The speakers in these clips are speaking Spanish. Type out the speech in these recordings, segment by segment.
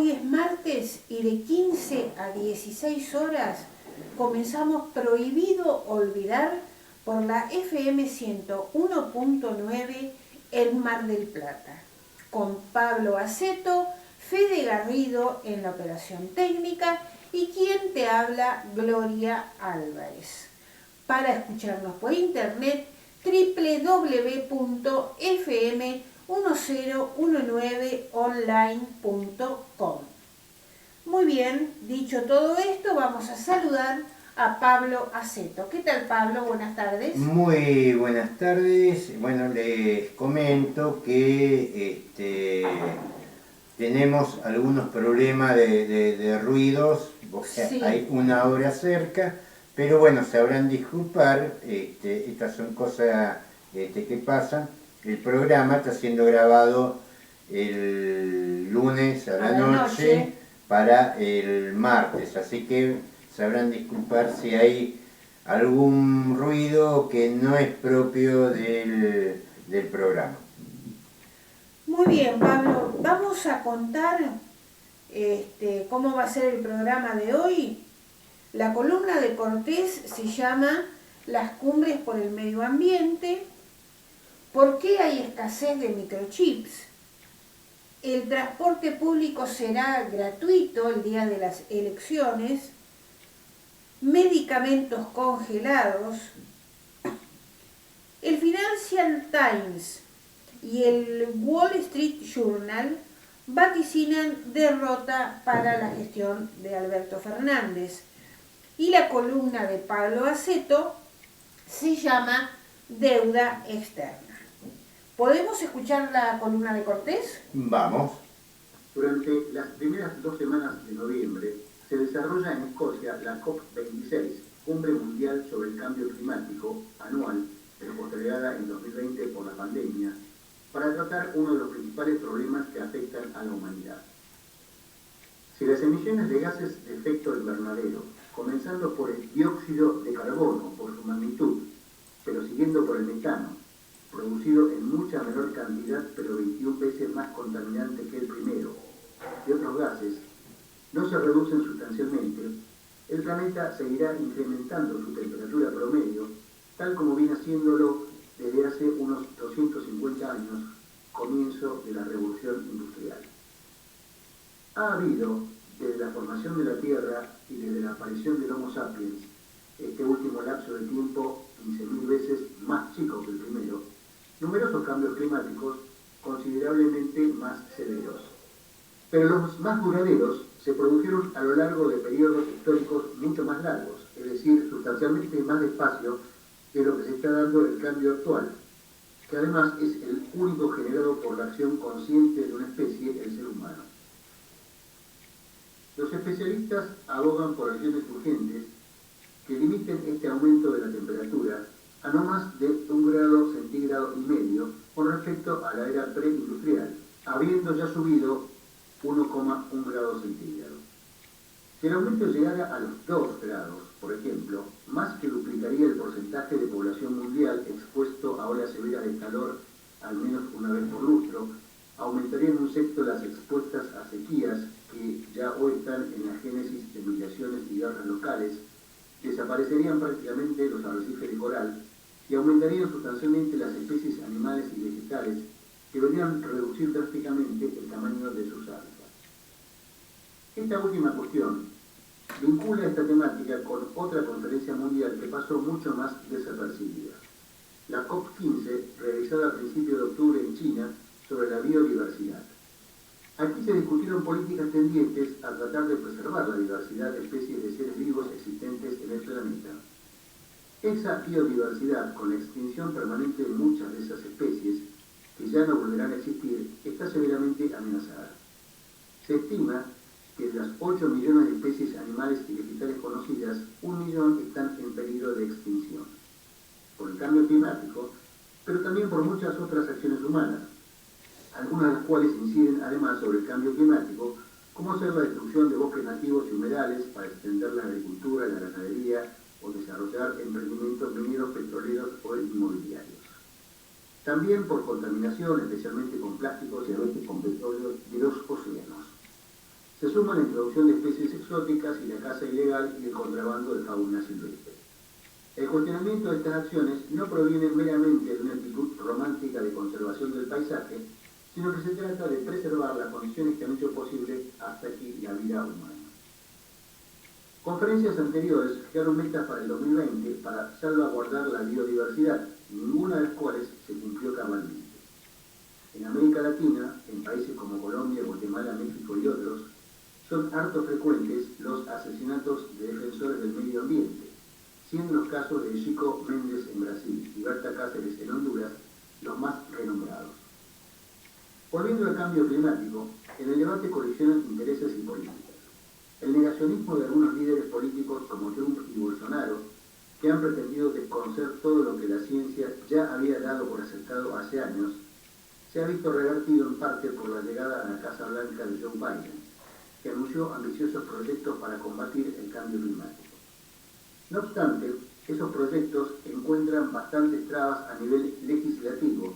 Hoy es martes y de 15 a 16 horas comenzamos Prohibido Olvidar por la FM 101.9 en Mar del Plata, con Pablo Aceto, Fede Garrido en la operación técnica y quien te habla, Gloria Álvarez. Para escucharnos por internet, www.fm1019online.com. Muy bien, dicho todo esto, vamos a saludar a Pablo Aceto. ¿Qué tal, Pablo? Buenas tardes. Muy buenas tardes. Bueno, les comento que tenemos algunos problemas de ruidos, porque Sí. hay una obra cerca, pero bueno, sabrán disculpar, estas son cosas que pasan. El programa está siendo grabado el lunes a la noche para el martes, así que sabrán disculpar si hay algún ruido que no es propio del programa. Muy bien, Pablo. Vamos a contar cómo va a ser el programa de hoy. La columna de Cortés se llama Las cumbres por el medio ambiente. ¿Por qué hay escasez de microchips? El transporte público será gratuito el día de las elecciones. Medicamentos congelados. El Financial Times y el Wall Street Journal vaticinan derrota para la gestión de Alberto Fernández. Y la columna de Pablo Aceto se llama Deuda Externa. ¿Podemos escuchar la columna de Cortés? Vamos. Durante las primeras 2 semanas de noviembre se desarrolla en Escocia la COP26, Cumbre Mundial sobre el Cambio Climático anual, pero postergada en 2020 por la pandemia, para tratar uno de los principales problemas que afectan a la humanidad. Si las emisiones de gases de efecto invernadero, comenzando por el dióxido de carbono por su magnitud, pero siguiendo por el metano, producido en mucha menor cantidad pero 21 veces más contaminante que el primero, y otros gases, no se reducen sustancialmente, el planeta seguirá incrementando su temperatura promedio, tal como viene haciéndolo desde hace unos 250 años, comienzo de la revolución industrial. Ha habido, desde la formación de la Tierra y desde la aparición del Homo sapiens, este último lapso de tiempo 15.000 veces más chico que el primero, numerosos cambios climáticos considerablemente más severos. Pero los más duraderos se produjeron a lo largo de periodos históricos mucho más largos, es decir, sustancialmente más despacio de lo que se está dando el cambio actual, que además es el único generado por la acción consciente de una especie, el ser humano. Los especialistas abogan por acciones urgentes que limiten este aumento de la temperatura a no más de 1,5 grados centígrados con respecto a la era preindustrial, habiendo ya subido 1,1 grados centígrados. Si el aumento llegara a los 2 grados, por ejemplo, más que duplicaría el porcentaje de población mundial expuesto a olas severas de calor al menos una vez por lustro, aumentaría en un sexto las expuestas a sequías que ya hoy están en la génesis de migraciones y guerras locales, desaparecerían prácticamente los arrecifes de coral y aumentarían sustancialmente las especies animales y vegetales que verían reducir drásticamente el tamaño de sus hábitats. Esta última cuestión vincula esta temática con otra conferencia mundial que pasó mucho más desapercibida, la COP15, realizada a principios de octubre en China, sobre la biodiversidad. Aquí se discutieron políticas tendientes a tratar de preservar la diversidad de especies de seres vivos existentes en el planeta. Esa biodiversidad, con la extinción permanente de muchas de esas especies, que ya no volverán a existir, está severamente amenazada. Se estima que de las 8 millones de especies animales y vegetales conocidas, 1 millón están en peligro de extinción. Por el cambio climático, pero también por muchas otras acciones humanas, algunas de las cuales inciden además sobre el cambio climático, como ser la destrucción de bosques nativos y humedales para extender la agricultura y la ganadería o desarrollar emprendimientos mineros, petroleros o inmobiliarios. También por contaminación, especialmente con plásticos y a veces con petróleo de los océanos. suma la introducción de especies exóticas y la caza ilegal y el contrabando de fauna silvestre. El cuestionamiento de estas acciones no proviene meramente de una actitud romántica de conservación del paisaje, sino que se trata de preservar las condiciones que han hecho posible hasta aquí la vida humana. Conferencias anteriores fijaron metas para el 2020 para salvaguardar la biodiversidad, ninguna de las cuales se cumplió cabalmente. En América Latina, en países como Colombia, Guatemala, México y otros, son harto frecuentes los asesinatos de defensores del medio ambiente, siendo los casos de Chico Méndez en Brasil y Berta Cáceres en Honduras los más renombrados. Volviendo al cambio climático, en el debate colisionan intereses y políticas. El negacionismo de algunos líderes políticos como Trump y Bolsonaro, que han pretendido desconocer todo lo que la ciencia ya había dado por aceptado hace años, se ha visto revertido en parte por la llegada a la Casa Blanca de Joe Biden, que anunció ambiciosos proyectos para combatir el cambio climático. No obstante, esos proyectos encuentran bastantes trabas a nivel legislativo,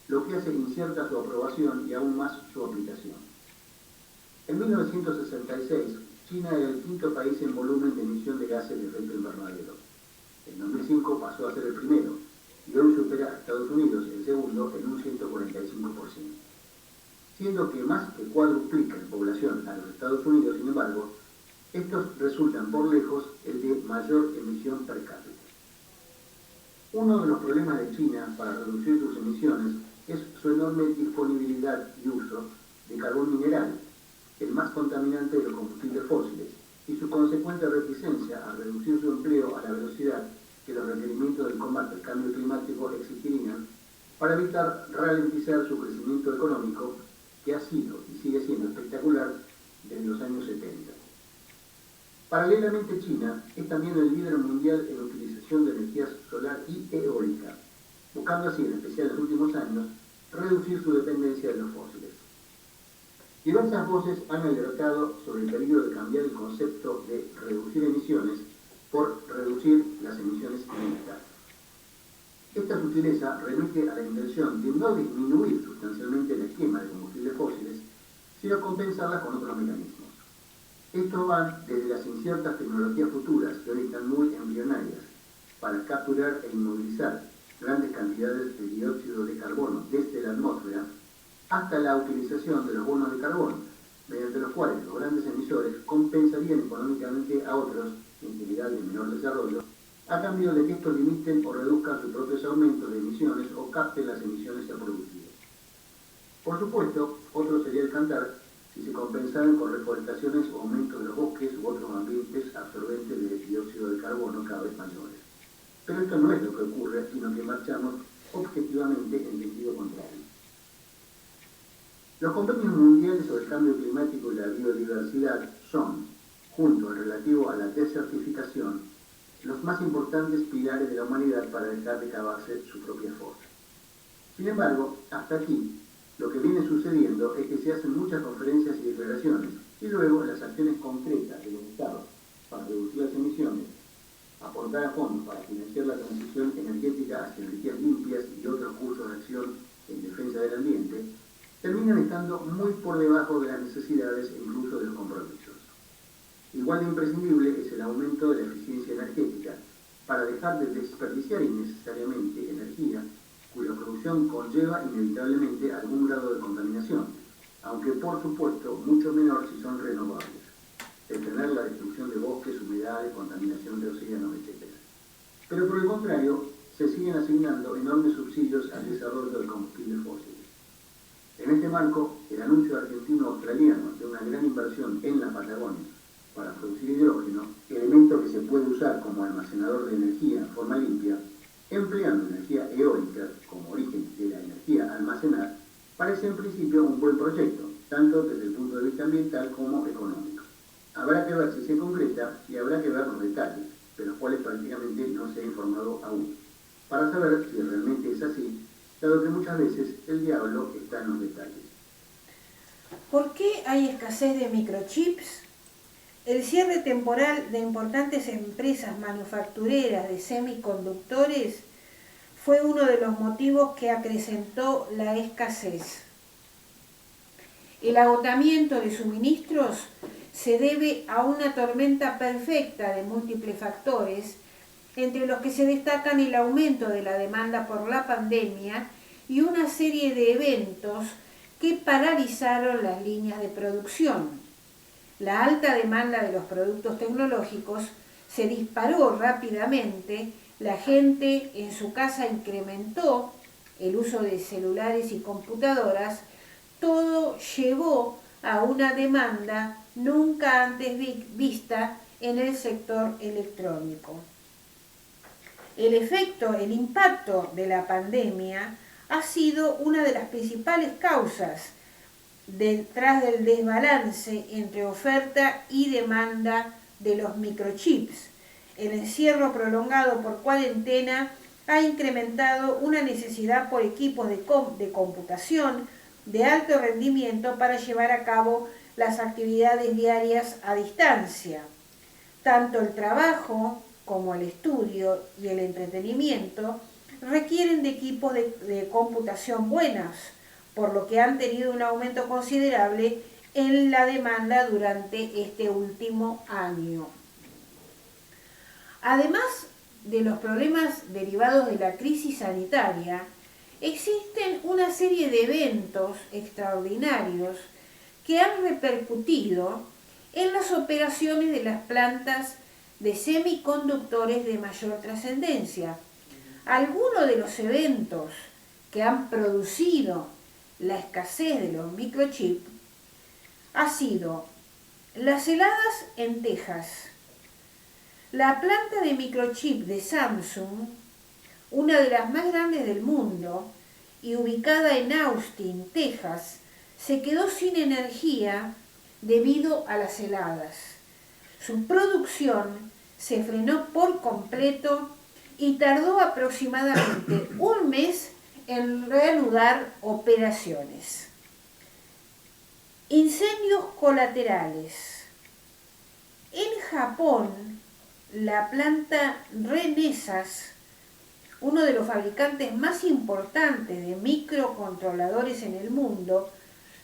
lo que hace incierta su aprobación y aún más su aplicación. En 1966, China era el quinto país en volumen de emisión de gases de efecto invernadero. En 2005 pasó a ser el primero, y hoy supera a Estados Unidos, el segundo, en un 145%. Siendo que más que cuadruplica en población a los Estados Unidos, sin embargo, estos resultan por lejos el de mayor emisión per cápita. Uno de los problemas de China para reducir sus emisiones es su enorme disponibilidad y uso de carbón mineral, el más contaminante de los combustibles fósiles, y su consecuente reticencia a reducir su empleo a la velocidad que los requerimientos del combate al cambio climático exigirían para evitar ralentizar su crecimiento económico, que ha sido y sigue siendo espectacular desde los años 70. Paralelamente, China es también el líder mundial en la utilización de energías solar y eólica, buscando así, en especial en los últimos años, reducir su dependencia de los fósiles. Diversas voces han alertado sobre el peligro de cambiar el concepto de reducir emisiones por reducir las emisiones netas. Esta sutileza remite a la intención de no disminuir sustancialmente la quema de combustibles fósiles, sino compensarla con otros mecanismos. Estos van desde las inciertas tecnologías futuras, que hoy están muy embrionarias, para capturar e inmovilizar grandes cantidades de dióxido de carbono desde la atmósfera, hasta la utilización de los bonos de carbono, mediante los cuales los grandes emisores compensarían económicamente a otros, en general de menor desarrollo, a cambio de que estos limiten o reduzcan sus propios aumentos de emisiones o capten las emisiones ya producidas. Por supuesto, otro sería el cantar si se compensaran con reforestaciones o aumentos de los bosques u otros ambientes absorbentes de dióxido de carbono cada vez mayores. Pero esto no es lo que ocurre, sino que marchamos objetivamente en sentido contrario. Los convenios mundiales sobre el cambio climático y la biodiversidad son, junto al relativo a la desertificación, los más importantes pilares de la humanidad para dejar de cavarse su propia fosa. Sin embargo, hasta aquí, lo que viene sucediendo es que se hacen muchas conferencias y declaraciones, y luego las acciones concretas de los Estados para reducir las emisiones, aportar a fondos para financiar la transición energética hacia energías limpias y otros cursos de acción en defensa del ambiente, terminan estando muy por debajo de las necesidades e incluso de los compromisos. Igual de imprescindible es el aumento de la eficiencia energética para dejar de desperdiciar innecesariamente energía cuya producción conlleva inevitablemente algún grado de contaminación, aunque por supuesto mucho menor si son renovables, detener la destrucción de bosques, humedales, contaminación de océanos, etc. Pero por el contrario, se siguen asignando enormes subsidios al desarrollo de combustibles fósiles. En este marco, el anuncio argentino-australiano de una gran inversión en la Patagonia para producir hidrógeno, elemento que se puede usar como almacenador de energía en forma limpia, empleando energía eólica como origen de la energía a almacenar, parece en principio un buen proyecto, tanto desde el punto de vista ambiental como económico. Habrá que ver si se concreta y habrá que ver los detalles, de los cuales prácticamente no se ha informado aún, para saber si realmente es así, dado que muchas veces el diablo está en los detalles. ¿Por qué hay escasez de microchips? El cierre temporal de importantes empresas manufactureras de semiconductores fue uno de los motivos que acrecentó la escasez. El agotamiento de suministros se debe a una tormenta perfecta de múltiples factores, entre los que se destacan el aumento de la demanda por la pandemia y una serie de eventos que paralizaron las líneas de producción. La alta demanda de los productos tecnológicos se disparó rápidamente, la gente en su casa incrementó el uso de celulares y computadoras, todo llevó a una demanda nunca antes vista en el sector electrónico. El impacto de la pandemia ha sido una de las principales causas detrás del desbalance entre oferta y demanda de los microchips. El encierro prolongado por cuarentena ha incrementado una necesidad por equipos de computación de alto rendimiento para llevar a cabo las actividades diarias a distancia. Tanto el trabajo como el estudio y el entretenimiento requieren de equipos de computación buenos, por lo que han tenido un aumento considerable en la demanda durante este último año. Además de los problemas derivados de la crisis sanitaria, existen una serie de eventos extraordinarios que han repercutido en las operaciones de las plantas de semiconductores de mayor trascendencia. Algunos de los eventos que han producido la escasez de los microchips ha sido las heladas en Texas. La planta de microchip de Samsung, una de las más grandes del mundo y ubicada en Austin, Texas, se quedó sin energía debido a las heladas. Su producción se frenó por completo y tardó aproximadamente un mes en reanudar operaciones. Incendios colaterales. En Japón, la planta Renesas, uno de los fabricantes más importantes de microcontroladores en el mundo,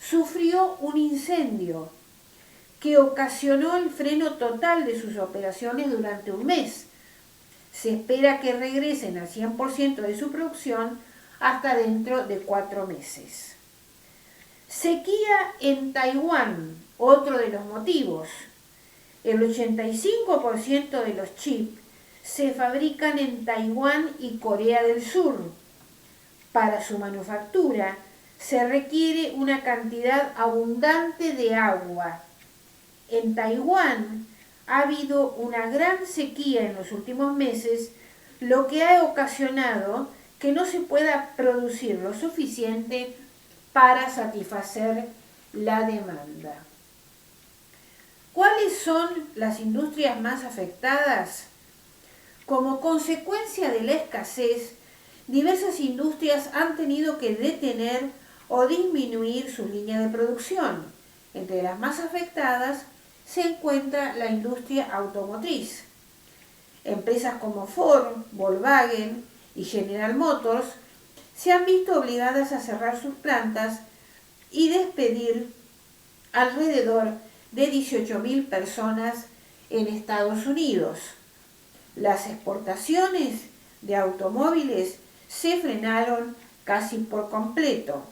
sufrió un incendio que ocasionó el freno total de sus operaciones durante un mes. Se espera que regresen al 100% de su producción hasta dentro de 4 meses. Sequía en Taiwán, otro de los motivos. El 85% de los chips se fabrican en Taiwán y Corea del Sur. Para su manufactura se requiere una cantidad abundante de agua. En Taiwán ha habido una gran sequía en los últimos meses, lo que ha ocasionado que no se pueda producir lo suficiente para satisfacer la demanda. ¿Cuáles son las industrias más afectadas? Como consecuencia de la escasez, diversas industrias han tenido que detener o disminuir sus líneas de producción. Entre las más afectadas se encuentra la industria automotriz. Empresas como Ford, Volkswagen y General Motors se han visto obligadas a cerrar sus plantas y despedir alrededor de 18.000 personas en Estados Unidos. Las exportaciones de automóviles se frenaron casi por completo.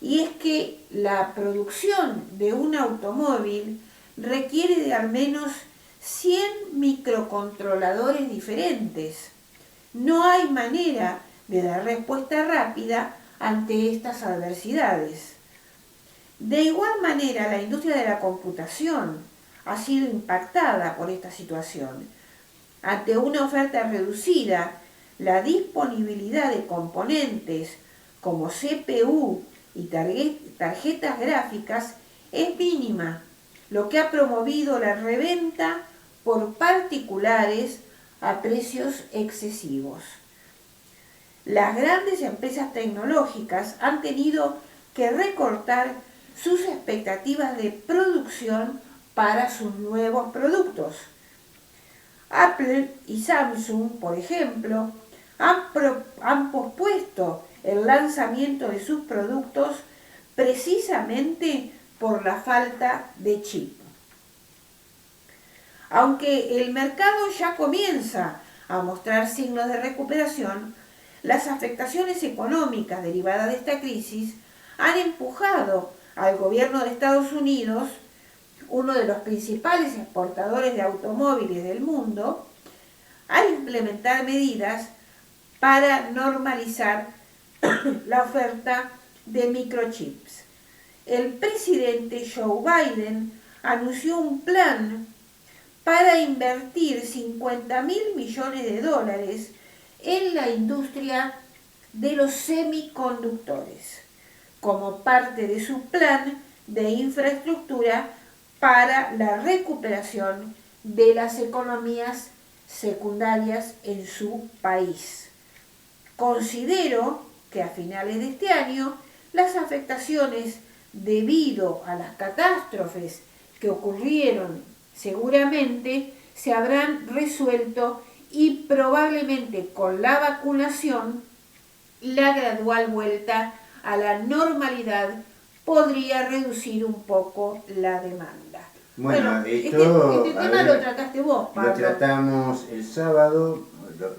Y es que la producción de un automóvil requiere de al menos 100 microcontroladores diferentes. No hay manera de dar respuesta rápida ante estas adversidades. De igual manera, la industria de la computación ha sido impactada por esta situación. Ante una oferta reducida, la disponibilidad de componentes como CPU y tarjetas gráficas es mínima, lo que ha promovido la reventa por particulares a precios excesivos. Las grandes empresas tecnológicas han tenido que recortar sus expectativas de producción para sus nuevos productos. Apple y Samsung, por ejemplo, han pospuesto el lanzamiento de sus productos precisamente por la falta de chip. Aunque el mercado ya comienza a mostrar signos de recuperación, las afectaciones económicas derivadas de esta crisis han empujado al gobierno de Estados Unidos, uno de los principales exportadores de automóviles del mundo, a implementar medidas para normalizar la oferta de microchips. El presidente Joe Biden anunció un plan para invertir 50.000 millones de dólares en la industria de los semiconductores, como parte de su plan de infraestructura para la recuperación de las economías secundarias en su país. Considero que a finales de este año las afectaciones debido a las catástrofes que ocurrieron seguramente se habrán resuelto y probablemente con la vacunación la gradual vuelta a la normalidad podría reducir un poco la demanda. Bueno, este a tema ver, lo trataste vos, Pablo. lo tratamos el sábado,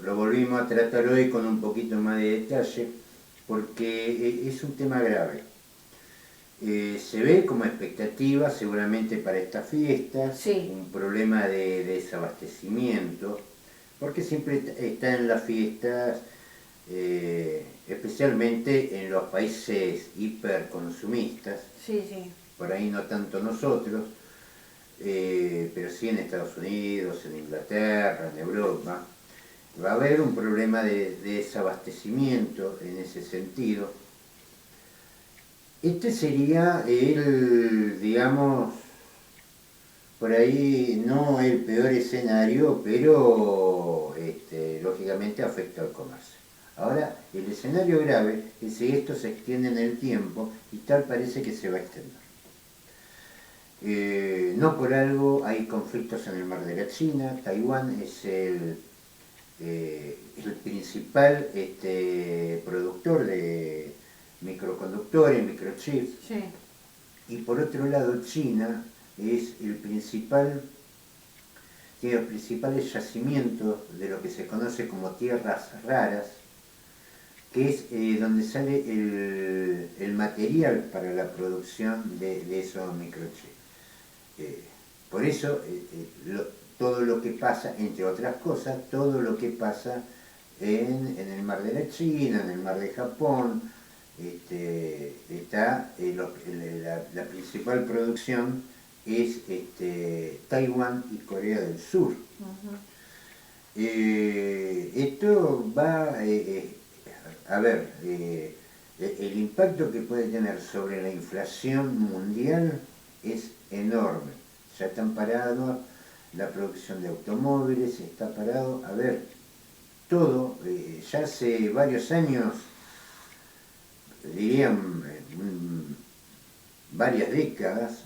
lo volvimos a tratar hoy con un poquito más de detalle, porque es un tema grave. Se ve como expectativa seguramente para estas fiestas, Sí. un problema de desabastecimiento, porque siempre está en las fiestas, especialmente en los países hiperconsumistas, Sí, sí. por ahí no tanto nosotros, pero sí en Estados Unidos, en Inglaterra, en Europa, va a haber un problema de desabastecimiento en ese sentido. Este sería el, digamos, por ahí no el peor escenario, pero lógicamente afecta al comercio. Ahora, el escenario grave es si esto se extiende en el tiempo y tal parece que se va a extender. No por algo hay conflictos en el mar de la China. Taiwán es el principal productor de microconductores, microchips. Sí. Y por otro lado, China es tiene los principales yacimientos de lo que se conoce como tierras raras, que es donde sale el material para la producción de esos microchips. Por eso, todo lo que pasa, entre otras cosas, todo lo que pasa en el mar de la China, en el mar de Japón, está la principal producción es Taiwán y Corea del Sur. Uh-huh. Esto va a ver, el impacto que puede tener sobre la inflación mundial es enorme. Ya están parados la producción de automóviles, está parado, a ver, todo, ya hace varios años, dirían varias décadas,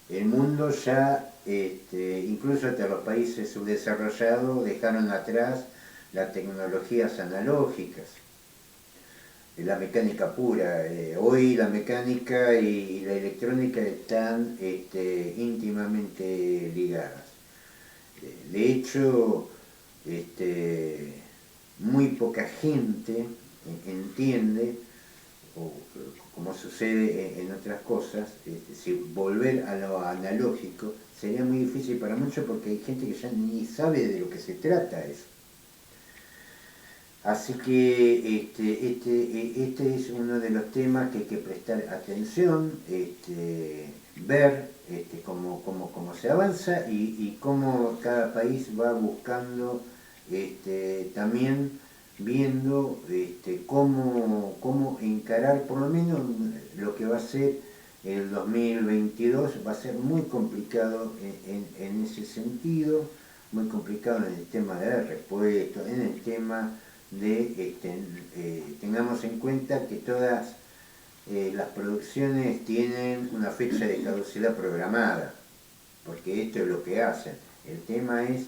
el mundo ya, incluso hasta los países subdesarrollados, dejaron atrás las tecnologías analógicas, la mecánica pura. Hoy la mecánica y la electrónica están íntimamente ligadas. De hecho, muy poca gente entiende, o como sucede en otras cosas, si volver a lo analógico sería muy difícil para muchos porque hay gente que ya ni sabe de lo que se trata eso. Así que este es uno de los temas que hay que prestar atención, ver cómo se avanza y cómo cada país va buscando, también viendo cómo encarar por lo menos lo que va a ser el 2022. Va a ser muy complicado en ese sentido, muy complicado en el tema de repuestos, en el tema de, tengamos en cuenta que todas las producciones tienen una fecha de caducidad programada, porque esto es lo que hacen. El tema es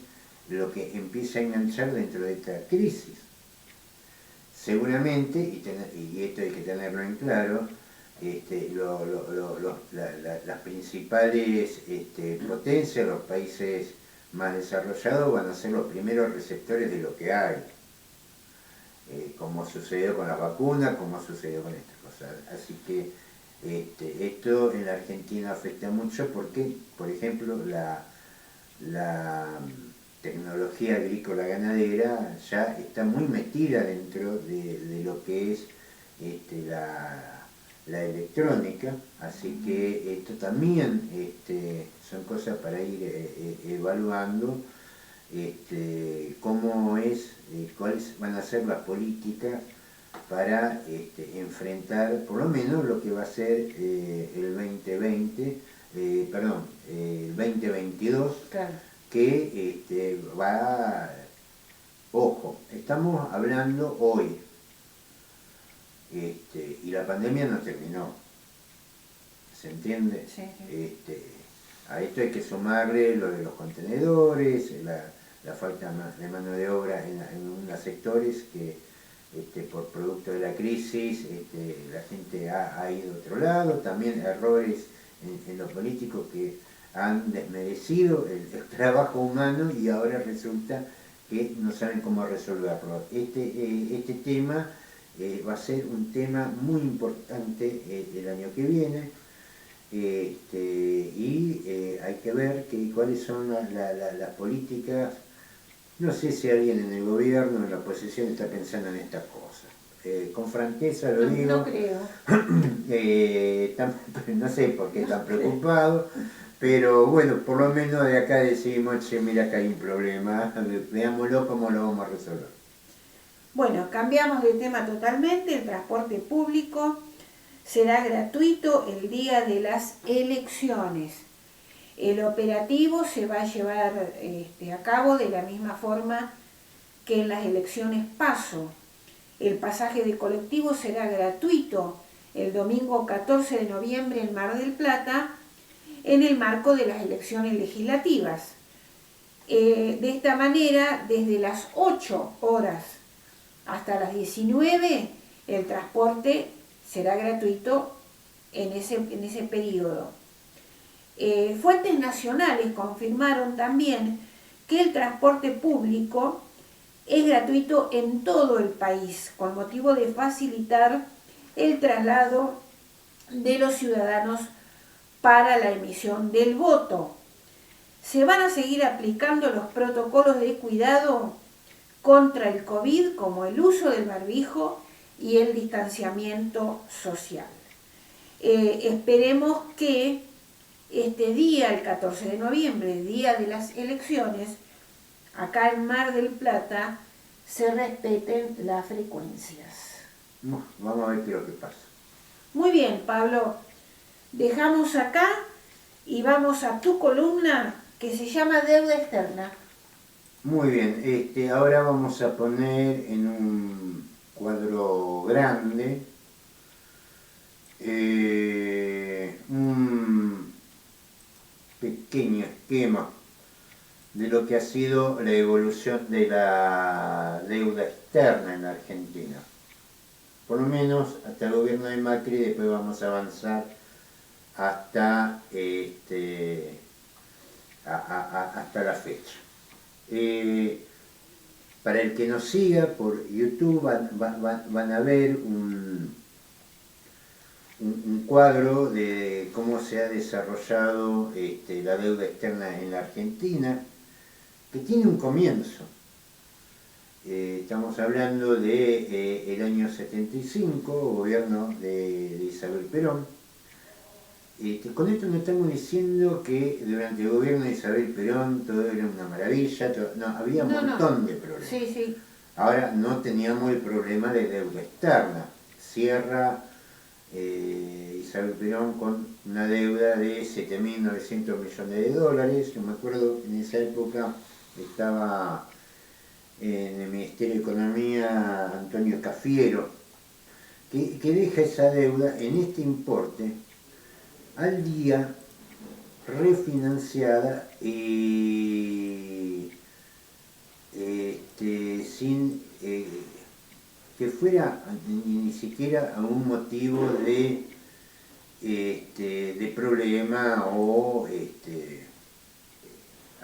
lo que empieza a enganchar dentro de esta crisis. Seguramente, y esto hay que tenerlo en claro, las principales potencias, los países más desarrollados van a ser los primeros receptores de lo que hay, como sucedió con las vacunas, como sucedió con estas cosas. Así que esto en la Argentina afecta mucho porque, por ejemplo, la tecnología agrícola ganadera ya está muy metida dentro de lo que es la electrónica, así que esto también son cosas para ir evaluando cómo es, cuáles van a ser las políticas para enfrentar por lo menos lo que va a ser el 2020, el 2022, Claro. que va, ojo, estamos hablando hoy, y la pandemia no terminó, ¿se entiende? Sí, sí. A esto hay que sumarle lo de los contenedores, la falta de mano de obra en unos sectores que por producto de la crisis la gente ha ido a otro lado, también errores en los políticos que han desmerecido el trabajo humano y ahora resulta que no saben cómo resolverlo. Este tema va a ser un tema muy importante el año que viene, y hay que ver cuáles son las políticas. No sé si alguien en el gobierno, en la oposición, está pensando en estas cosas. Con franqueza lo digo. No creo. No sé por qué están preocupados, pero bueno, por lo menos de acá decimos, che, mira que hay un problema, veámoslo cómo lo vamos a resolver. Bueno, cambiamos de tema totalmente. El transporte público será gratuito el día de las elecciones. El operativo se va a llevar a cabo de la misma forma que en las elecciones PASO. El pasaje de colectivo será gratuito el domingo 14 de noviembre en Mar del Plata, en el marco de las elecciones legislativas. De esta manera, desde las 8 horas hasta las 19, el transporte será gratuito en ese periodo. Fuentes nacionales confirmaron también que el transporte público es gratuito en todo el país, con motivo de facilitar el traslado de los ciudadanos para la emisión del voto. Se van a seguir aplicando los protocolos de cuidado contra el COVID, como el uso del barbijo y el distanciamiento social. Esperemos que este día, el 14 de noviembre, día de las elecciones, acá en Mar del Plata, se respeten las frecuencias. Vamos a ver qué es lo que pasa. Muy bien, Pablo. Dejamos acá y vamos a tu columna que se llama Deuda Externa. Muy bien, ahora vamos a poner en un cuadro grande un pequeño esquema de lo que ha sido la evolución de la deuda externa en la Argentina. Por lo menos hasta el gobierno de Macri, después vamos a avanzar hasta, hasta la fecha. Para el que nos siga por YouTube van a ver un cuadro de cómo se ha desarrollado la deuda externa en la Argentina, que tiene un comienzo. Estamos hablando de el año 75, gobierno de Isabel Perón. Con esto no estamos diciendo que durante el gobierno de Isabel Perón todo era una maravilla, no, había un montón de problemas. Sí, sí. Ahora no teníamos el problema de deuda externa. Cierra Isabel Perón con una deuda de 7.900 millones de dólares. Yo me acuerdo en esa época estaba en el Ministerio de Economía Antonio Cafiero, que deja esa deuda en este importe al día, refinanciada y sin que fuera ni siquiera a un motivo de problema o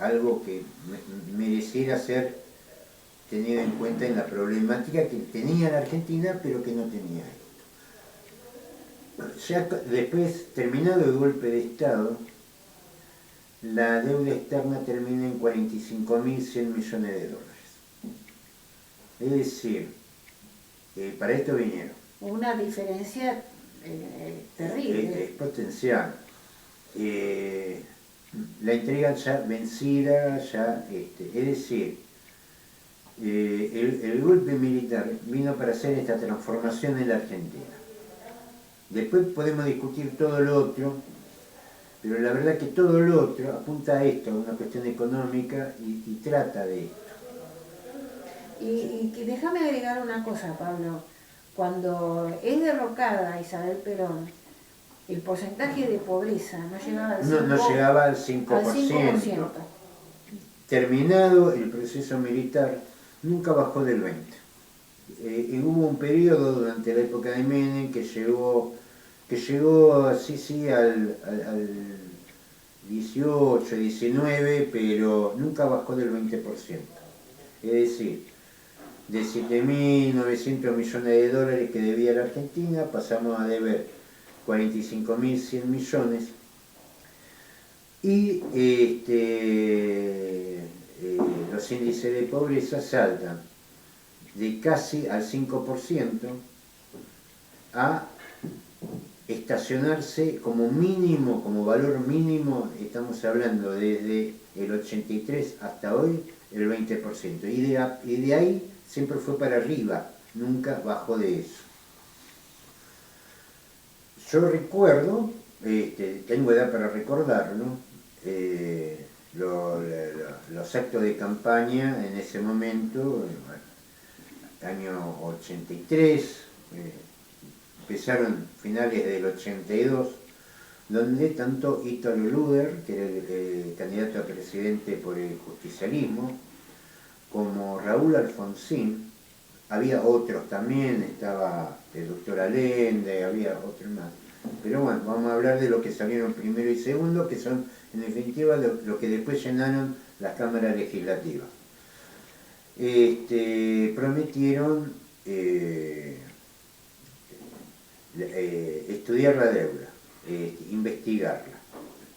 algo que mereciera ser tenido en cuenta en la problemática que tenía la Argentina, pero que no tenía esto. Ya después, terminado el golpe de Estado, la deuda externa termina en 45.100 millones de dólares. Es decir, para esto vinieron. Una diferencia terrible. Exponencial. La entrega ya vencida, es decir, el golpe militar vino para hacer esta transformación en la Argentina. Después podemos discutir todo lo otro, pero la verdad que todo lo otro apunta a esto, a una cuestión económica y trata de esto. Y déjame agregar una cosa, Pablo. Cuando es derrocada Isabel Perón, el porcentaje de pobreza no llegaba al 5%. No llegaba al 5%. Terminado el proceso militar, nunca bajó del 20%. Y hubo un periodo durante la época de Menem que llegó al 18, 19, pero nunca bajó del 20%. Es decir, de 7.900 millones de dólares que debía la Argentina, pasamos a deber 45.100 millones y los índices de pobreza saltan de casi al 5% a estacionarse como mínimo, como valor mínimo, estamos hablando desde el 83 hasta hoy, el 20%. Y de ahí siempre fue para arriba, nunca bajó de eso. Yo recuerdo, tengo edad para recordarlo, los actos de campaña en ese momento, año 83, empezaron finales del 82, donde tanto Ítalo Luder, que era el candidato a presidente por el justicialismo, como Raúl Alfonsín, había otros también, estaba el doctor Allende, había otros más. Pero bueno, vamos a hablar de lo que salieron primero y segundo, que son en definitiva lo que después llenaron las cámaras legislativas. Prometieron estudiar la deuda, investigarla.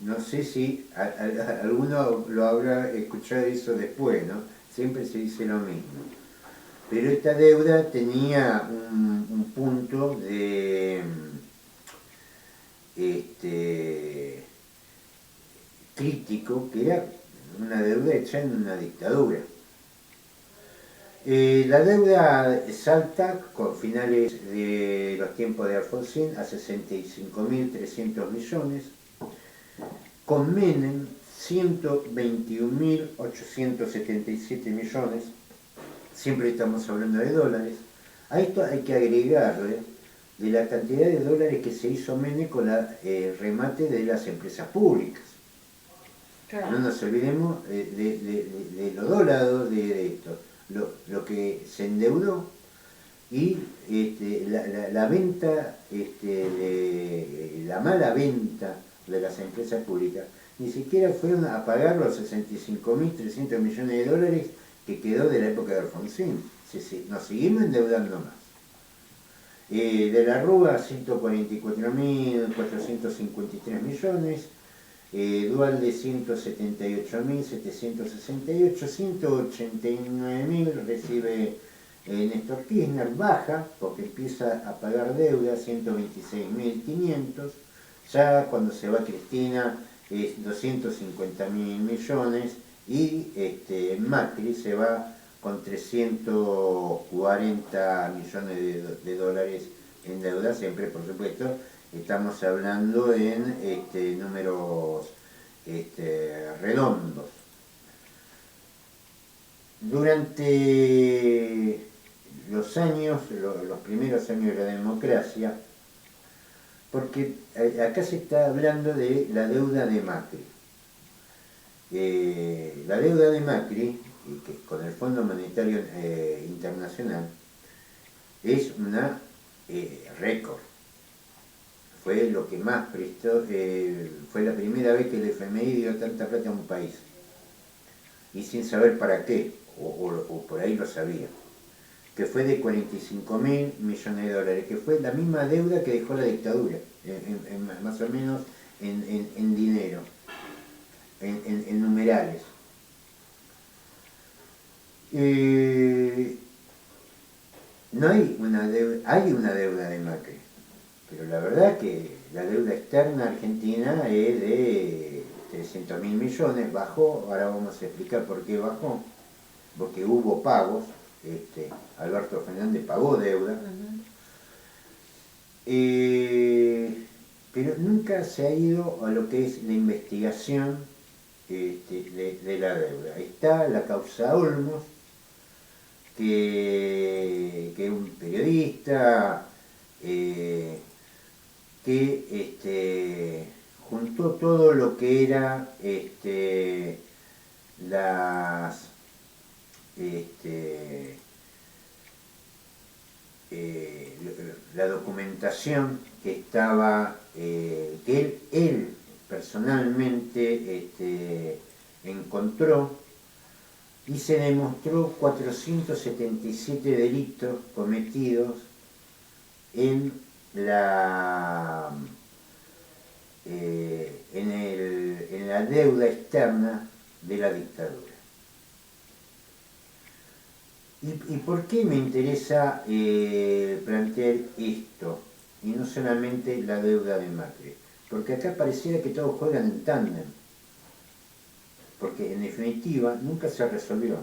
No sé si alguno lo habrá escuchado eso después, ¿no? Siempre se dice lo mismo. Pero esta deuda tenía un punto de crítico, que era una deuda hecha en una dictadura. La deuda salta con finales de los tiempos de Alfonsín a 65.300 millones, con Menem 121.877 millones, siempre estamos hablando de dólares. A esto hay que agregarle de la cantidad de dólares que se hizo Menem con el remate de las empresas públicas. Claro. No nos olvidemos de lo dólares de esto, lo que se endeudó y la venta, la mala venta de las empresas públicas. Ni siquiera fueron a pagar los 65.300 millones de dólares que quedó de la época de Alfonsín. Nos seguimos endeudando más. De la Rúa, 144.453 millones, Dualde 178.768, 189.000 recibe Néstor Kirchner, baja porque empieza a pagar deuda, 126.500, ya cuando se va Cristina es 250.000 millones y Macri se va con 340 millones de dólares en deuda, siempre por supuesto estamos hablando en números redondos. Durante los primeros años de la democracia, porque acá se está hablando de la deuda de Macri. La deuda de Macri, que con el Fondo Monetario Internacional, es una récord. Fue lo que más prestó, fue la primera vez que el FMI dio tanta plata a un país. y sin saber para qué, o por ahí lo sabía, que fue de 45.000 millones de dólares, que fue la misma deuda que dejó la dictadura, más o menos en dinero, en numerales. No hay una deuda de Macri, pero la verdad que la deuda externa argentina es de 300.000 millones, bajó, ahora vamos a explicar por qué bajó, porque hubo pagos, Alberto Fernández pagó deuda, pero nunca se ha ido a lo que es la investigación de la deuda. Está la causa Olmos, que es un periodista que juntó todo lo que era la documentación que estaba, que él personalmente encontró, y se demostró 477 delitos cometidos en la deuda externa de la dictadura. ¿Y por qué me interesa plantear esto? Y no solamente la deuda de Macri. Porque acá pareciera que todos juegan en tándem. Porque en definitiva nunca se resolvió.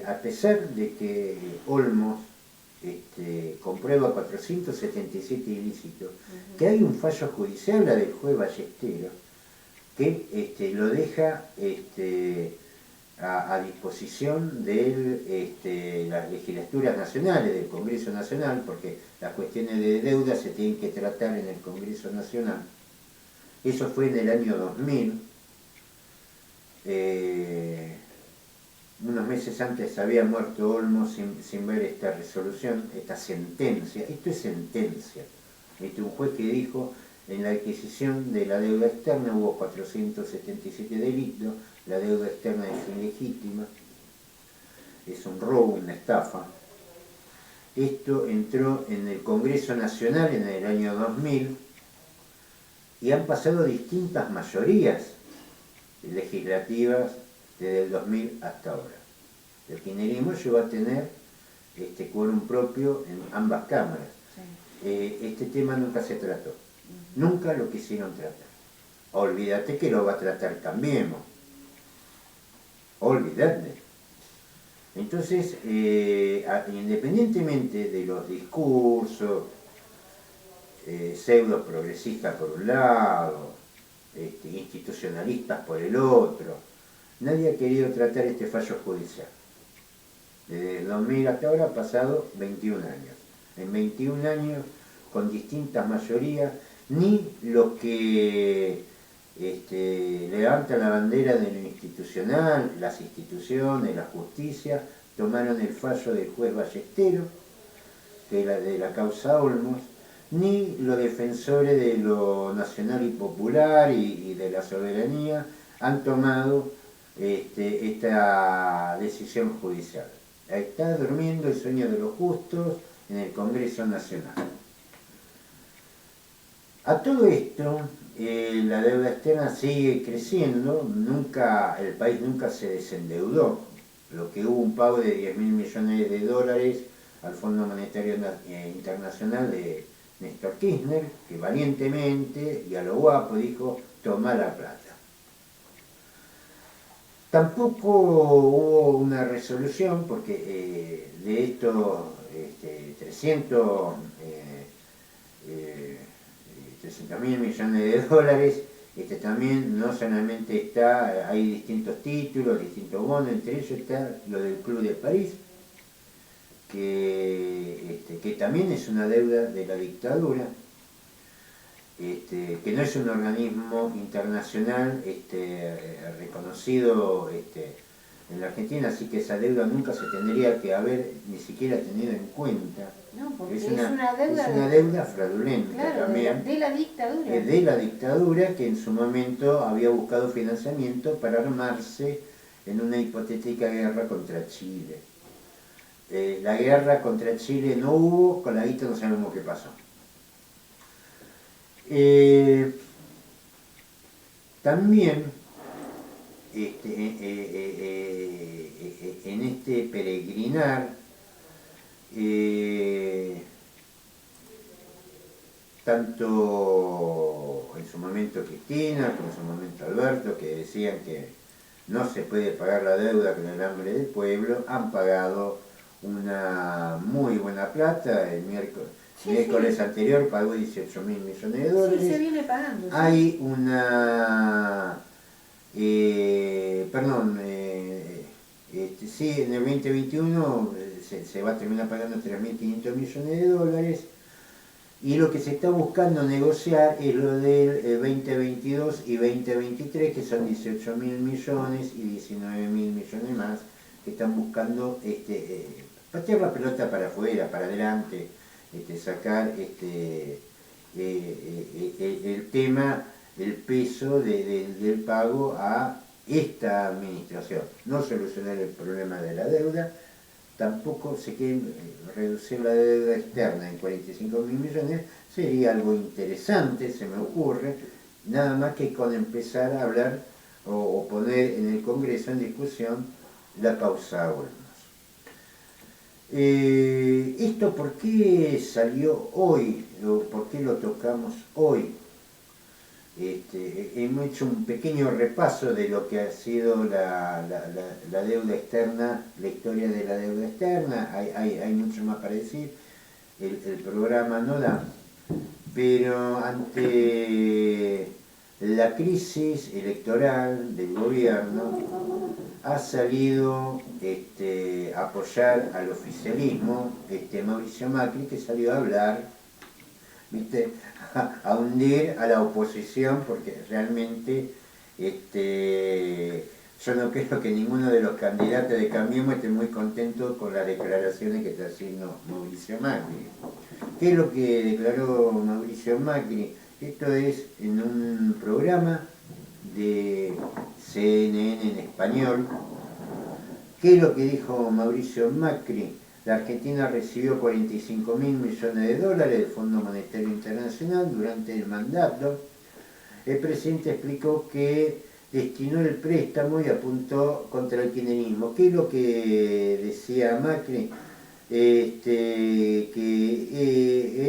A pesar de que Olmos comprueba 477 ilícitos, que hay un fallo judicial, la del juez Ballesteros, que lo deja a disposición de las legislaturas nacionales, del Congreso Nacional, porque las cuestiones de deuda se tienen que tratar en el Congreso Nacional. Eso fue en el año 2000. Unos meses antes había muerto Olmos sin ver esta resolución, esta sentencia. Esto es sentencia. Un juez que dijo: en la adquisición de la deuda externa hubo 477 delitos, la deuda externa es ilegítima, es un robo, una estafa. Esto entró en el Congreso Nacional en el año 2000 y han pasado distintas mayorías legislativas desde el 2000 hasta ahora. El kirchnerismo llegó a tener quórum propio en ambas cámaras. Sí. Este tema nunca se trató. Nunca lo quisieron tratar. Olvídate que lo va a tratar Cambiemos. Olvídate. Entonces, independientemente de los discursos pseudo progresistas por un lado, institucionalistas por el otro, nadie ha querido tratar este fallo judicial. Desde el 2000 hasta ahora ha pasado 21 años. En 21 años, con distintas mayorías, ni los que levantan la bandera de lo institucional, las instituciones, la justicia, tomaron el fallo del juez Ballesteros, que era de la causa Olmos, ni los defensores de lo nacional y popular y de la soberanía han tomado esta decisión judicial. Está durmiendo el sueño de los justos en el Congreso Nacional. A todo esto, la deuda externa sigue creciendo, el país nunca se desendeudó. Lo que hubo un pago de 10.000 millones de dólares al Fondo Monetario Internacional de Néstor Kirchner, que valientemente y a lo guapo dijo: toma la plata. Tampoco hubo una resolución, porque de estos 300.000 millones de dólares, también no solamente hay distintos títulos, distintos bonos, entre ellos está lo del Club de París, que también es una deuda de la dictadura, que no es un organismo internacional reconocido en la Argentina, así que esa deuda nunca se tendría que haber ni siquiera tenido en cuenta No, porque Es es una, una deuda, es una deuda fraudulenta claro, también. de la dictadura. De la dictadura, que en su momento había buscado financiamiento para armarse en una hipotética guerra contra Chile. La guerra contra Chile no hubo, con la guita no sabemos qué pasó. También en este peregrinar, tanto en su momento Cristina como en su momento Alberto, que decían que no se puede pagar la deuda con el hambre del pueblo, han pagado una muy buena plata. El miércoles anterior pagó 18.000 millones de dólares. Sí, se viene pagando. Sí. Hay una... sí, en el 2021 se va a terminar pagando 3.500 millones de dólares. Y lo que se está buscando negociar es lo del 2022 y 2023, que son 18.000 millones y 19.000 millones más, que están buscando patear la pelota para afuera, para adelante, sacar el tema, el peso del pago a esta administración. No solucionar el problema de la deuda, tampoco se quiere reducir la deuda externa en 45.000 millones, sería algo interesante, se me ocurre, nada más que con empezar a hablar o poner en el Congreso en discusión la causa Olmos. ¿Esto por qué salió hoy? ¿O por qué lo tocamos hoy? Hemos hecho un pequeño repaso de lo que ha sido la deuda externa, la historia de la deuda externa. Hay mucho más para decir, el programa no da, pero ante la crisis electoral del gobierno ha salido a apoyar al oficialismo Mauricio Macri, que salió a hablar, ¿viste?, a hundir a la oposición, porque realmente yo no creo que ninguno de los candidatos de Cambiemos esté muy contento con las declaraciones que está haciendo Mauricio Macri. ¿Qué es lo que declaró Mauricio Macri? Esto es en un programa de CNN en español. ¿Qué es lo que dijo Mauricio Macri? La Argentina recibió 45.000 millones de dólares del Fondo Monetario Internacional durante el mandato. El presidente explicó que destinó el préstamo y apuntó contra el kirchnerismo. ¿Qué es lo que decía Macri? Que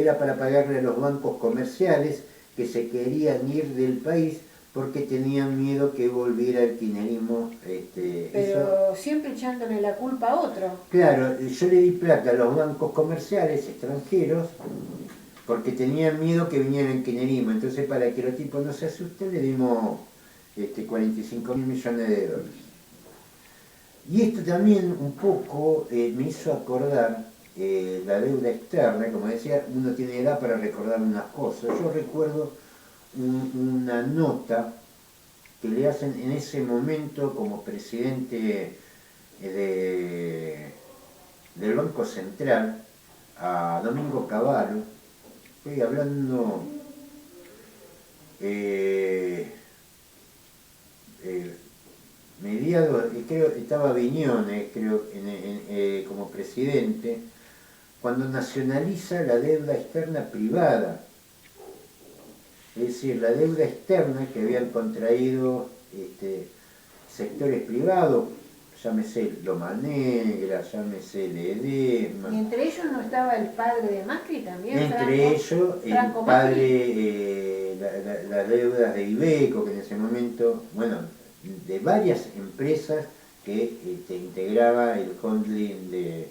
era para pagarle a los bancos comerciales que se querían ir del país porque tenían miedo que volviera el kirchnerismo. Pero siempre echándole la culpa a otro. Claro, yo le di plata a los bancos comerciales extranjeros porque tenían miedo que viniera el kirchnerismo. Entonces, para que los tipos no se asusten, le dimos 45.000 millones de dólares. Y esto también un poco me hizo acordar la deuda externa. Como decía, uno tiene edad para recordar unas cosas. Yo recuerdo una nota que le hacen en ese momento como presidente del Banco Central a Domingo Cavallo. Estoy hablando mediados, creo que estaba Viñones, como presidente, cuando nacionaliza la deuda externa privada. Es decir, la deuda externa que habían contraído sectores privados, llámese Loma Negra, llámese Ledesma. Y entre ellos no estaba el padre de Macri también. Entre ellos, el padre, las deudas de Iveco, que en ese momento, bueno, de varias empresas que integraba el holding de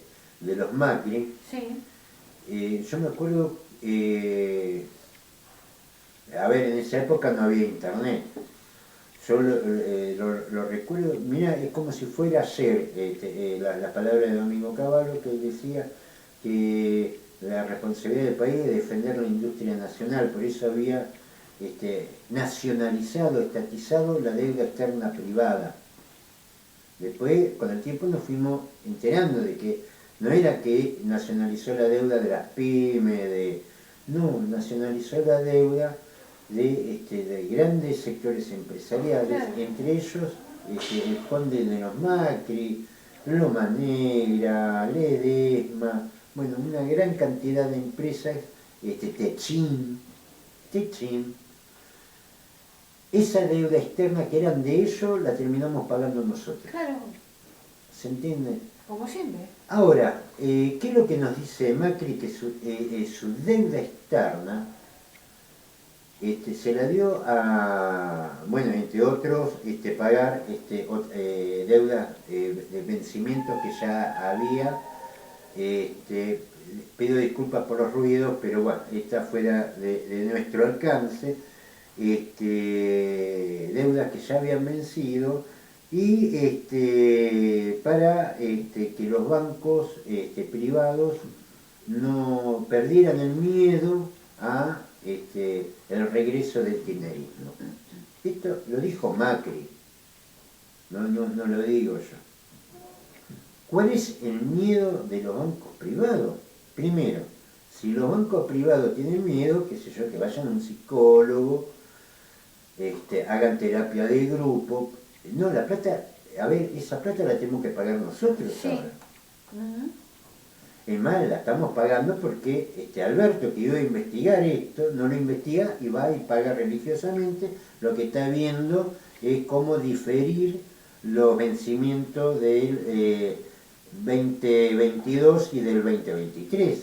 los Macri. Sí. Yo me acuerdo, a ver, en esa época no había internet. Yo lo recuerdo, mira, es como si fuera ayer la palabra de Domingo Cavallo, que decía que la responsabilidad del país es defender la industria nacional, por eso había nacionalizado, estatizado la deuda externa privada. Después, con el tiempo, nos fuimos enterando de que No era que nacionalizó la deuda de las pymes, no, nacionalizó la deuda de grandes sectores empresariales, Claro. entre ellos el Conde de los Macri, Loma Negra, Ledesma, bueno, una gran cantidad de empresas, Techin, esa deuda externa que eran de ellos la terminamos pagando nosotros. Claro, ¿Se entiende? como siempre. Ahora, ¿qué es lo que nos dice Macri? Que su deuda externa se la dio a, bueno, entre otros, pagar deudas de vencimientos que ya había. Pido disculpas por los ruidos, pero bueno, está fuera de nuestro alcance. Deudas que ya habían vencido y para que los bancos privados no perdieran el miedo a el regreso del kirchnerismo. Esto lo dijo Macri, no lo digo yo. ¿Cuál es el miedo de los bancos privados? Primero, si los bancos privados tienen miedo, qué sé yo, que vayan a un psicólogo, hagan terapia de grupo. No, la plata, a ver, esa plata la tenemos que pagar nosotros Sí. ahora. Ujú. Es más, la estamos pagando porque Alberto, que iba a investigar esto, no lo investiga y va y paga religiosamente. Lo que está viendo es cómo diferir los vencimientos del 2022 y del 2023.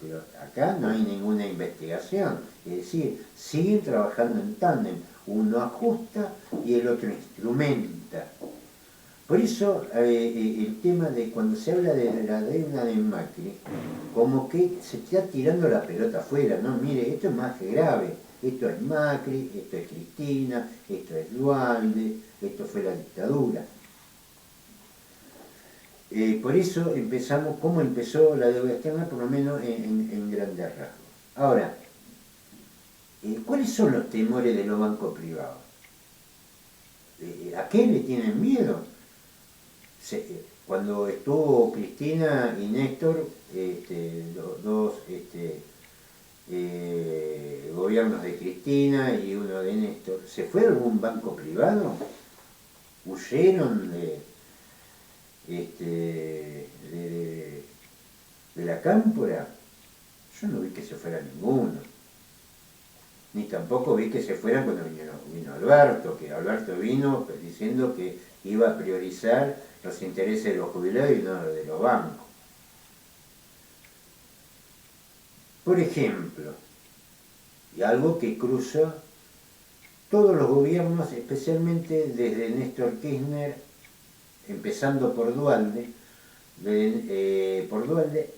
Pero acá no hay ninguna investigación. Es decir, siguen trabajando en tándem. Uno ajusta y el otro instrumenta. Por eso el tema de cuando se habla de la deuda de Macri, como que se está tirando la pelota afuera, ¿no? Mire, esto es más que grave. Esto es Macri, esto es Cristina, esto es Duhalde, esto fue la dictadura. Por eso empezamos, ¿cómo empezó la deuda externa? Por lo menos en grandes rasgos. Ahora, ¿cuáles son los temores de los bancos privados? ¿A qué le tienen miedo? Cuando estuvo Cristina y Néstor, los dos gobiernos de Cristina y uno de Néstor, ¿se fue a algún banco privado? ¿Huyeron de la cámpora? Yo no vi que se fuera ninguno. Ni tampoco vi que se fueran cuando vino Alberto, que Alberto vino diciendo que iba a priorizar los intereses de los jubilados y no de los bancos. Por ejemplo, y algo que cruza todos los gobiernos, especialmente desde Néstor Kirchner, empezando por Duhalde,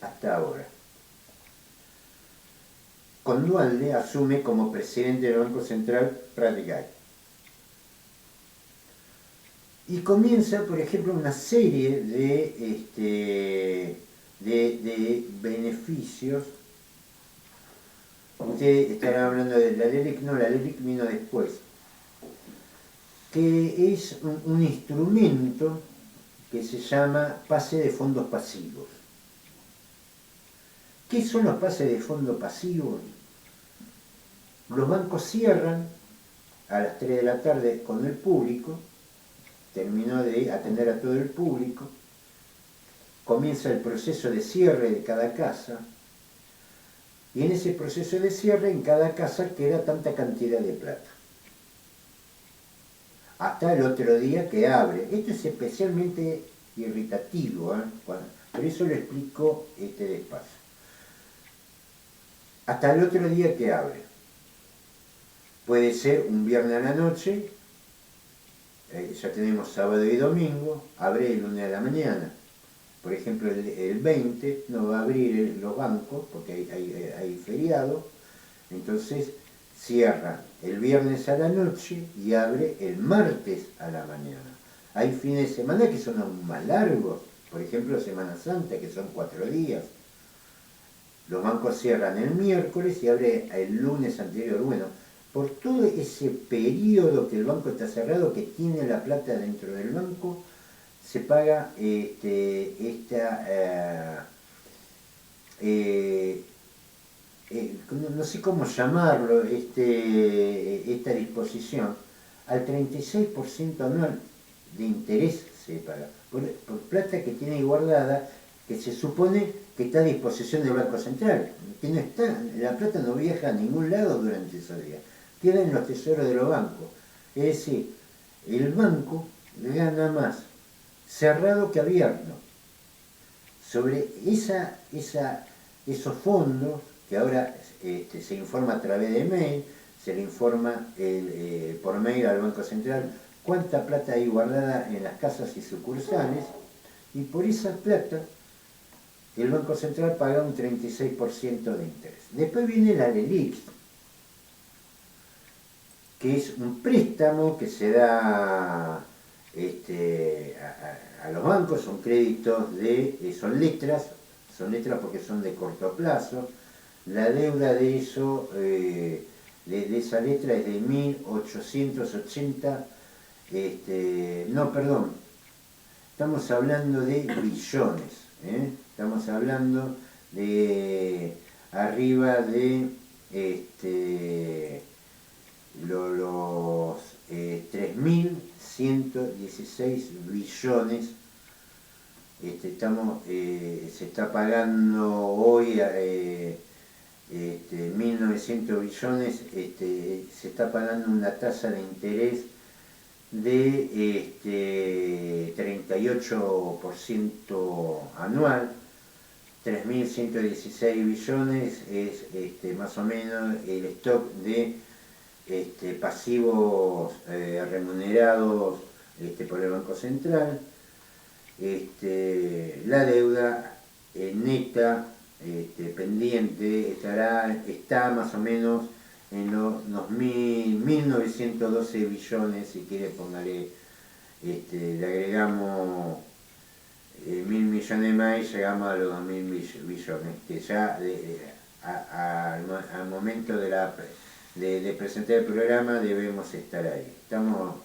hasta ahora. Con Duhalde asume como presidente del Banco Central Prat-Gay. Y comienza, por ejemplo, una serie de beneficios. Ustedes estarán hablando de la LELIQ, no, la LELIQ vino después, que es un instrumento que se llama pase de fondos pasivos. ¿Qué son los pases de fondos pasivos? Los bancos cierran a las 3 de la tarde con el público, terminó de atender a todo el público, comienza el proceso de cierre de cada casa, y en ese proceso de cierre en cada casa queda tanta cantidad de plata. Hasta el otro día que abre. Esto es especialmente irritativo, por eso lo explico despacio. Hasta el otro día que abre. Puede ser un viernes a la noche, ya tenemos sábado y domingo, abre el lunes a la mañana. Por ejemplo, el 20 no va a abrir los bancos porque hay feriado, entonces cierra el viernes a la noche y abre el martes a la mañana. Hay fines de semana que son aún más largos, por ejemplo Semana Santa, que son 4 días. Los bancos cierran el miércoles y abre el lunes anterior. Bueno, por todo ese periodo que el banco está cerrado, que tiene la plata dentro del banco, se paga no sé cómo llamarlo, esta disposición, al 36% anual de interés se paga, por plata que tiene guardada, que se supone que está a disposición del Banco Central, que no está, la plata no viaja a ningún lado durante esos días, queda en los tesoros de los bancos. Es decir, el banco gana más cerrado que abierto. Sobre esos fondos, que ahora se informa a través de mail, se le informa por mail al Banco Central cuánta plata hay guardada en las casas y sucursales, y por esa plata el Banco Central paga un 36% de interés. Después viene la LELIQ, que es un préstamo que se da a los bancos, son créditos son letras porque son de corto plazo. La deuda de eso, de esa letra es de 1880, no, perdón, estamos hablando de billones, estamos hablando de arriba de los 3.116 billones. Se está pagando hoy 1.900 billones, se está pagando una tasa de interés de 38% anual. 3.116 billones es más o menos el stock de pasivos remunerados por el Banco Central. La deuda neta pendiente está más o menos en los 1.912 billones, si quiere póngale, le agregamos 1.000 millones más y llegamos a los 2.000 billones, que ya al momento de presentar el programa debemos estar ahí. Estamos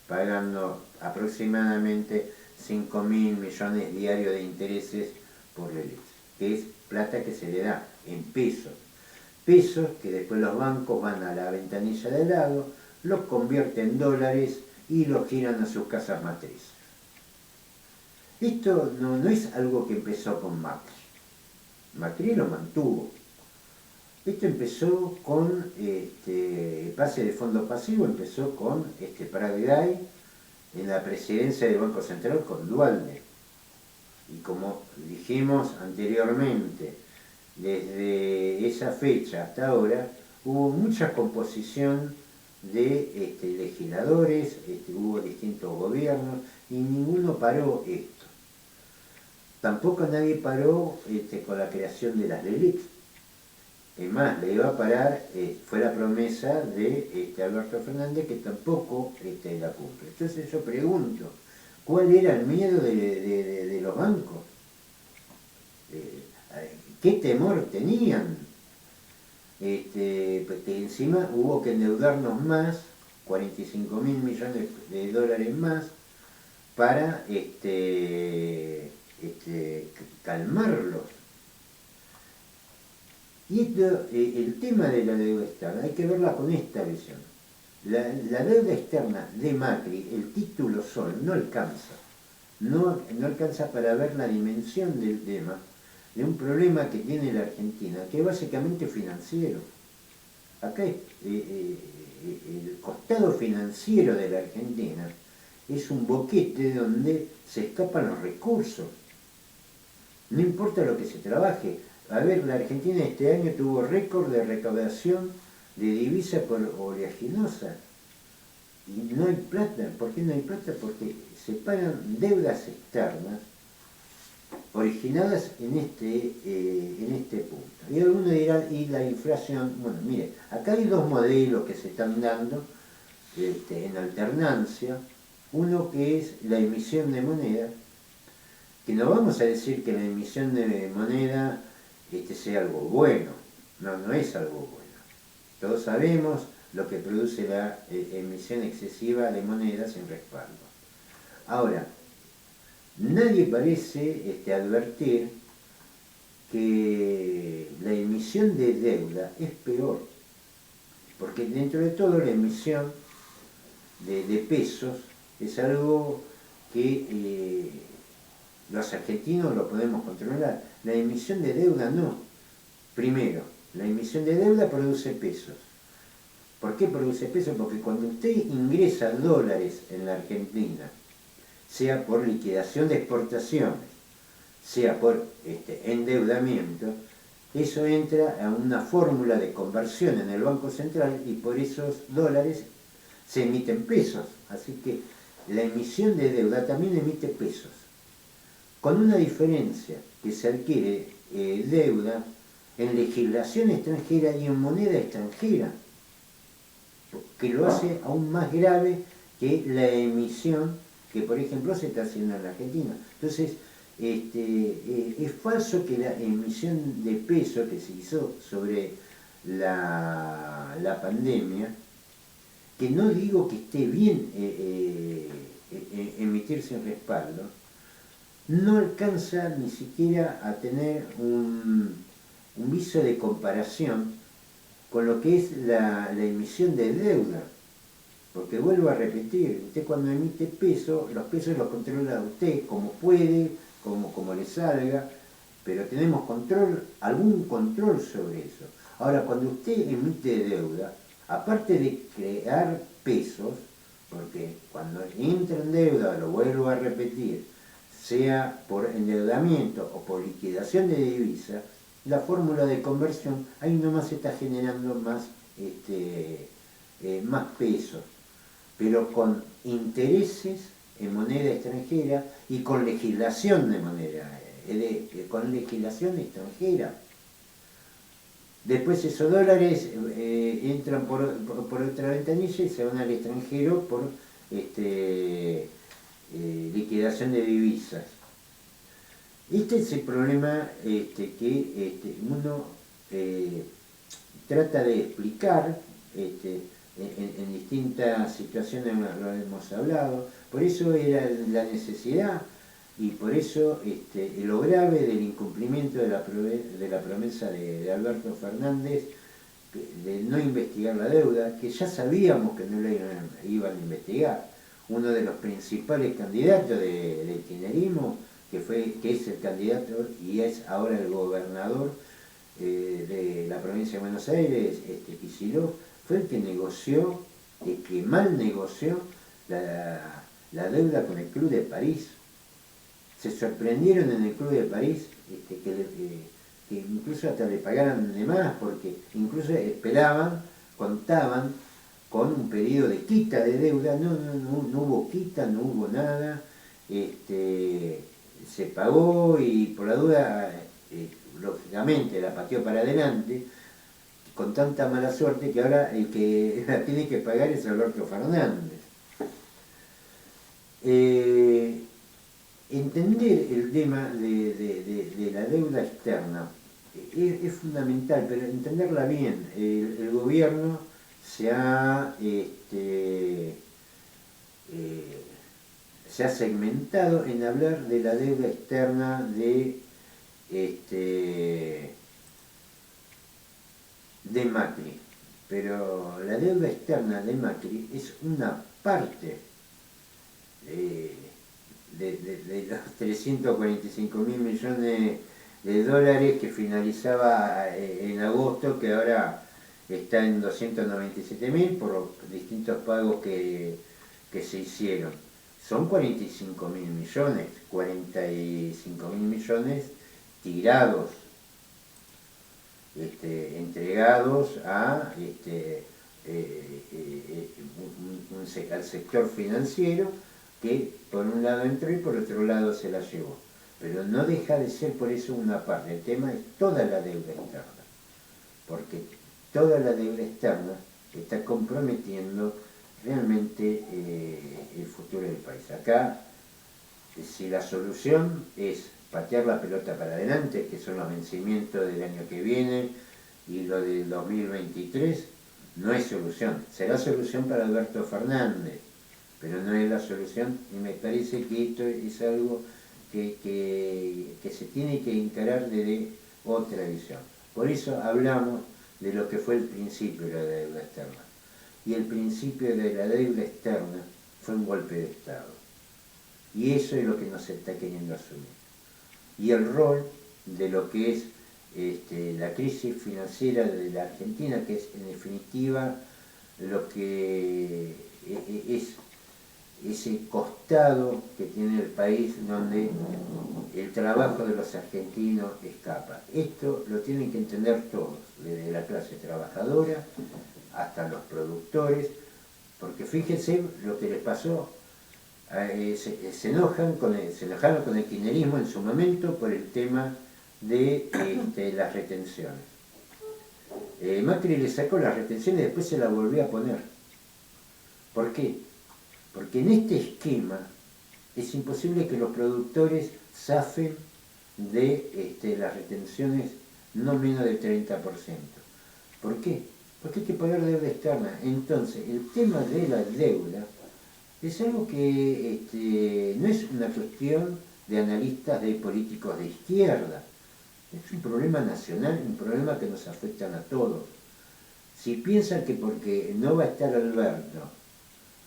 pagando aproximadamente 5.000 millones diarios de intereses por LELIQ, que es plata que se le da en pesos. Pesos que después los bancos van a la ventanilla de lado, los convierten en dólares y los giran a sus casas matrices. Esto no es algo que empezó con Macri. Macri lo mantuvo. Esto empezó con pase de fondo pasivo, empezó con Paraguay en la presidencia del Banco Central con Duhalde. Y como dijimos anteriormente, desde esa fecha hasta ahora hubo mucha composición de legisladores, hubo distintos gobiernos y ninguno paró esto. Tampoco nadie paró con la creación de las LELIQ. Es más, le iba a parar, fue la promesa de Alberto Fernández, que tampoco la cumple. Entonces yo pregunto, ¿cuál era el miedo de los bancos? ¿Qué temor tenían? Porque encima hubo que endeudarnos más, 45.000 millones de dólares más, para calmarlos. Y el tema de la deuda externa hay que verla con esta visión. La deuda externa de Macri, el título Sol, no alcanza. No alcanza para ver la dimensión del tema, de un problema que tiene la Argentina, que es básicamente financiero. Acá el costado financiero de la Argentina es un boquete donde se escapan los recursos. No importa lo que se trabaje. A ver, la Argentina este año tuvo récord de recaudación de divisas por oleaginosa. Y no hay plata. ¿Por qué no hay plata? Porque se pagan deudas externas originadas en este punto. Y alguno dirá, ¿y la inflación? Bueno, mire, acá hay dos modelos que se están dando en alternancia. Uno que es la emisión de moneda, que no vamos a decir que la emisión de moneda sea algo bueno. No es algo bueno. Todos sabemos lo que produce la emisión excesiva de monedas sin respaldo. Ahora, nadie parece advertir que la emisión de deuda es peor, porque dentro de todo la emisión de pesos es algo que los argentinos lo podemos controlar. La emisión de deuda no. Primero, la emisión de deuda produce pesos. ¿Por qué produce pesos? Porque cuando usted ingresa dólares en la Argentina, sea por liquidación de exportaciones, sea por endeudamiento, eso entra a una fórmula de conversión en el Banco Central y por esos dólares se emiten pesos. Así que la emisión de deuda también emite pesos, con una diferencia, que se adquiere deuda en legislación extranjera y en moneda extranjera, que lo hace aún más grave que la emisión que, por ejemplo, se está haciendo en la Argentina. Entonces, es falso que la emisión de peso que se hizo sobre la pandemia, que no digo que esté bien emitirse en respaldo, no alcanza ni siquiera a tener un viso de comparación con lo que es la emisión de deuda. Porque vuelvo a repetir, usted cuando emite peso, los pesos los controla usted como puede, como le salga, pero tenemos algún control sobre eso. Ahora, cuando usted emite deuda, aparte de crear pesos, porque cuando entra en deuda, lo vuelvo a repetir, sea por endeudamiento o por liquidación de divisa, la fórmula de conversión ahí nomás se está generando más pesos, pero con intereses en moneda extranjera y con legislación de moneda, con legislación extranjera. Después esos dólares entran por otra ventanilla y se van al extranjero por liquidación de divisas. Este es el problema que uno trata de explicar en distintas situaciones, lo hemos hablado. Por eso era la necesidad y por eso lo grave del incumplimiento de la promesa de Alberto Fernández de no investigar la deuda, que ya sabíamos que no la iban a investigar. Uno de los principales candidatos del kirchnerismo, que es el candidato y es ahora el gobernador de la provincia de Buenos Aires, Kicillof, fue el que negoció, el que mal negoció la deuda con el Club de París. Se sorprendieron en el Club de París que incluso hasta le pagaran de más, porque incluso contaban con un pedido de quita de deuda. No hubo quita, no hubo nada, se pagó y por la duda, lógicamente, la pateó para adelante, con tanta mala suerte que ahora el que la tiene que pagar es Alberto Fernández. Entender el tema de la deuda externa es fundamental, pero entenderla bien. El gobierno se ha segmentado en hablar de la deuda externa de Macri, pero la deuda externa de Macri es una parte de los 345.000 millones de dólares que finalizaba en agosto, que ahora está en 297.000 por los distintos pagos que se hicieron. Son 45.000 millones, 45.000 millones tirados, entregados a al sector financiero, que por un lado entró y por otro lado se la llevó. Pero no deja de ser por eso una parte. El tema es toda la deuda externa, porque toda la deuda externa está comprometiendo realmente el futuro del país. Acá, si la solución es patear la pelota para adelante, que son los vencimientos del año que viene y lo del 2023, no es solución. Será solución para Alberto Fernández, pero no es la solución, y me parece que esto es algo que se tiene que encarar desde otra visión. Por eso hablamos de lo que fue el principio de la deuda externa. Y el principio de la deuda externa fue un golpe de Estado. Y eso es lo que nos está queriendo asumir. Y el rol de lo que es la crisis financiera de la Argentina, que es en definitiva lo que es ese costado que tiene el país donde el trabajo de los argentinos escapa. Esto lo tienen que entender todos, desde la clase trabajadora hasta los productores, porque fíjense lo que les pasó. Se enojaron con el kirchnerismo en su momento por el tema de las retenciones. Macri le sacó las retenciones y después se las volvió a poner. ¿Por qué? Porque en este esquema es imposible que los productores zafen de las retenciones no menos del 30%. ¿Por qué? Porque hay que pagar deuda externa. Entonces, el tema de la deuda es algo que no es una cuestión de analistas, de políticos de izquierda. Es un problema nacional, un problema que nos afecta a todos. Si piensan que porque no va a estar Alberto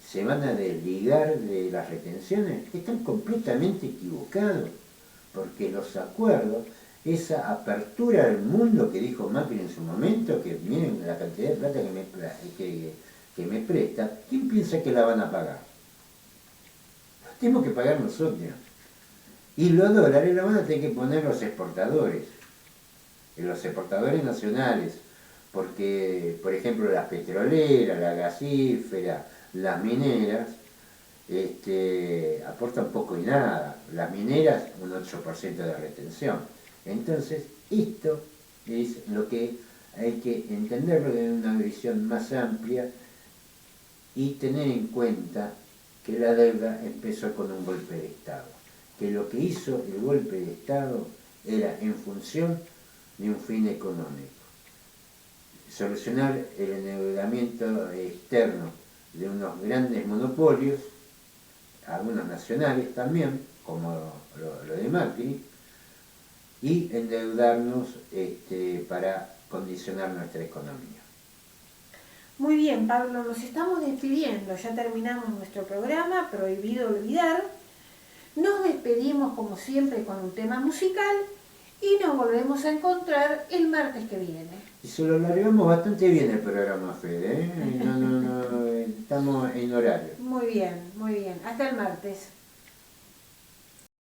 se van a desligar de las retenciones, están completamente equivocados, porque los acuerdos, esa apertura al mundo que dijo Macri en su momento, que miren la cantidad de plata que me presta, ¿quién piensa que la van a pagar? La tenemos que pagar nosotros. Y los dólares los van a tener que poner los exportadores nacionales, porque, por ejemplo, las petroleras, las gasíferas, las mineras, aportan poco y nada. Las mineras, un 8% de retención. Entonces, esto es lo que hay que entenderlo de una visión más amplia y tener en cuenta que la deuda empezó con un golpe de Estado. Que lo que hizo el golpe de Estado era en función de un fin económico. Solucionar el endeudamiento externo de unos grandes monopolios, algunos nacionales también, como lo de Macri, y endeudarnos para condicionar nuestra economía. Muy bien, Pablo, nos estamos despidiendo, ya terminamos nuestro programa, Prohibido Olvidar. Nos despedimos como siempre con un tema musical y nos volvemos a encontrar el martes que viene. Y se lo largamos bastante bien el programa, Fede, ¿eh? No, estamos en horario. Muy bien, muy bien. Hasta el martes.